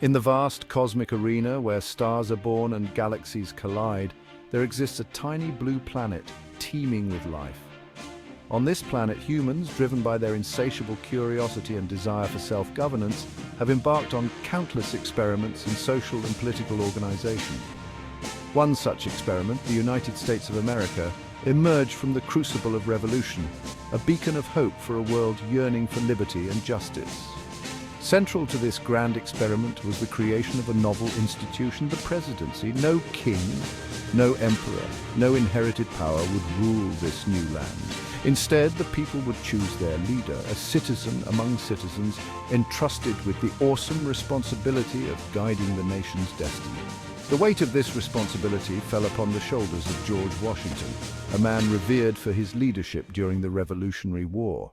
In the vast cosmic arena where stars are born and galaxies collide, there exists a tiny blue planet teeming with life. On this planet, humans, driven by their insatiable curiosity and desire for self-governance, have embarked on countless experiments in social and political organization. One such experiment, the United States of America, emerged from the crucible of revolution, a beacon of hope for a world yearning for liberty and justice. Central to this grand experiment was the creation of a novel institution, the presidency. No king, no emperor, no inherited power would rule this new land. Instead, the people would choose their leader, a citizen among citizens, entrusted with the awesome responsibility of guiding the nation's destiny. The weight of this responsibility fell upon the shoulders of George Washington, a man revered for his leadership during the Revolutionary War.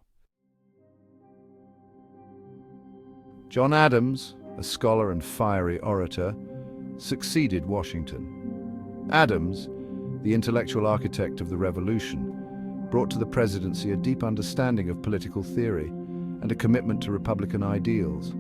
John Adams, a scholar and fiery orator, succeeded Washington. Adams, the intellectual architect of the Revolution, brought to the presidency a deep understanding of political theory and a commitment to Republican ideals.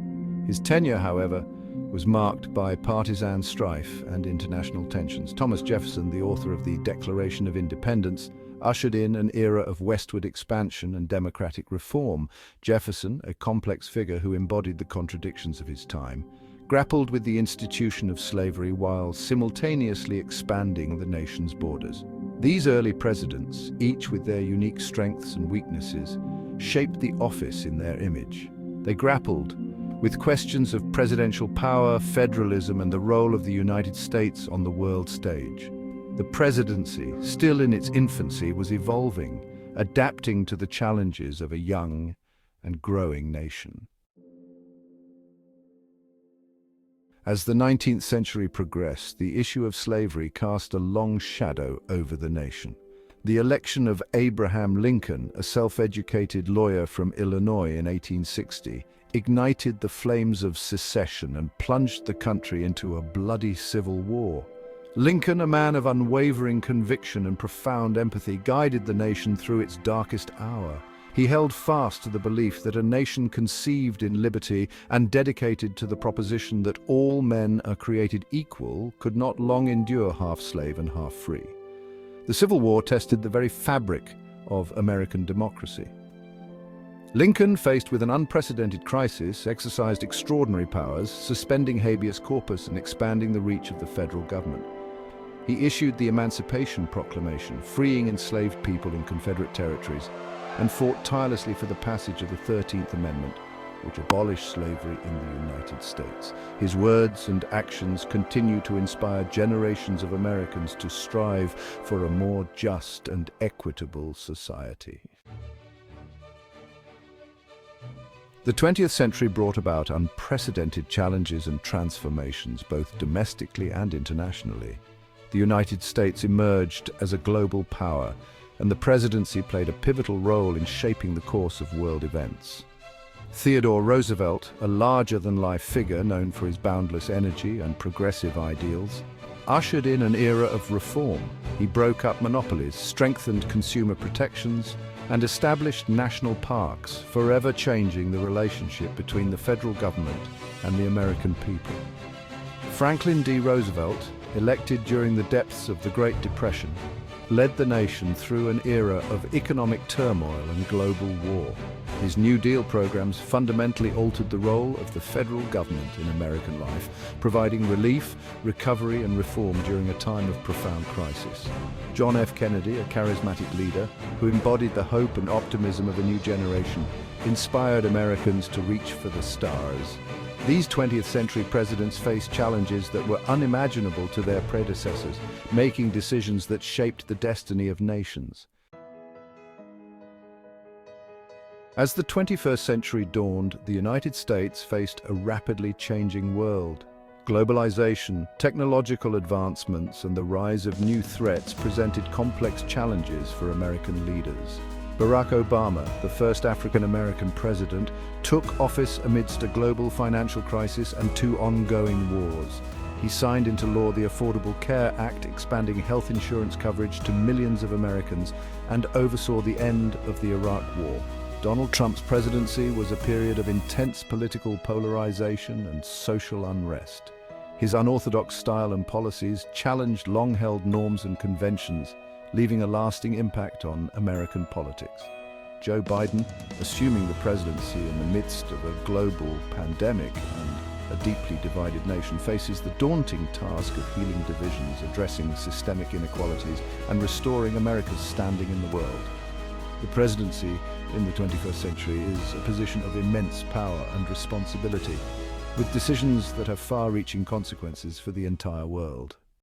His tenure, however, was marked by partisan strife and international tensions. Thomas Jefferson, the author of the Declaration of Independence, ushered in an era of westward expansion and democratic reform. Jefferson, a complex figure who embodied the contradictions of his time, grappled with the institution of slavery while simultaneously expanding the nation's borders. These early presidents, each with their unique strengths and weaknesses, shaped the office in their image. They grappled with questions of presidential power, federalism, and the role of the United States on the world stage. The presidency, still in its infancy, was evolving, adapting to the challenges of a young and growing nation. As the 19th century progressed, the issue of slavery cast a long shadow over the nation. The election of Abraham Lincoln, a self-educated lawyer from Illinois in 1860, ignited the flames of secession and plunged the country into a bloody civil war. Lincoln, a man of unwavering conviction and profound empathy, guided the nation through its darkest hour. He held fast to the belief that a nation conceived in liberty and dedicated to the proposition that all men are created equal could not long endure half slave and half free. The Civil War tested the very fabric of American democracy. Lincoln, faced with an unprecedented crisis, exercised extraordinary powers, suspending habeas corpus and expanding the reach of the federal government. He issued the Emancipation Proclamation, freeing enslaved people in Confederate territories, and fought tirelessly for the passage of the 13th Amendment, which abolished slavery in the United States. His words and actions continue to inspire generations of Americans to strive for a more just and equitable society. The 20th century brought about unprecedented challenges and transformations, both domestically and internationally. The United States emerged as a global power, and the presidency played a pivotal role in shaping the course of world events. Theodore Roosevelt, a larger-than-life figure known for his boundless energy and progressive ideals, ushered in an era of reform. He broke up monopolies, strengthened consumer protections, and established national parks, forever changing the relationship between the federal government and the American people. Franklin D. Roosevelt, elected during the depths of the Great Depression, led the nation through an era of economic turmoil and global war. His New Deal programs fundamentally altered the role of the federal government in American life, providing relief, recovery, and reform during a time of profound crisis. John F. Kennedy, a charismatic leader who embodied the hope and optimism of a new generation, inspired Americans to reach for the stars. These 20th century presidents faced challenges that were unimaginable to their predecessors, making decisions that shaped the destiny of nations. As the 21st century dawned, the United States faced a rapidly changing world. Globalization, technological advancements, and the rise of new threats presented complex challenges for American leaders. Barack Obama, the first African-American president, took office amidst a global financial crisis and two ongoing wars. He signed into law the Affordable Care Act, expanding health insurance coverage to millions of Americans, and oversaw the end of the Iraq War. Donald Trump's presidency was a period of intense political polarization and social unrest. His unorthodox style and policies challenged long-held norms and conventions, leaving a lasting impact on American politics. Joe Biden, assuming the presidency in the midst of a global pandemic and a deeply divided nation, faces the daunting task of healing divisions, addressing systemic inequalities, and restoring America's standing in the world. The presidency in the 21st century is a position of immense power and responsibility, with decisions that have far-reaching consequences for the entire world.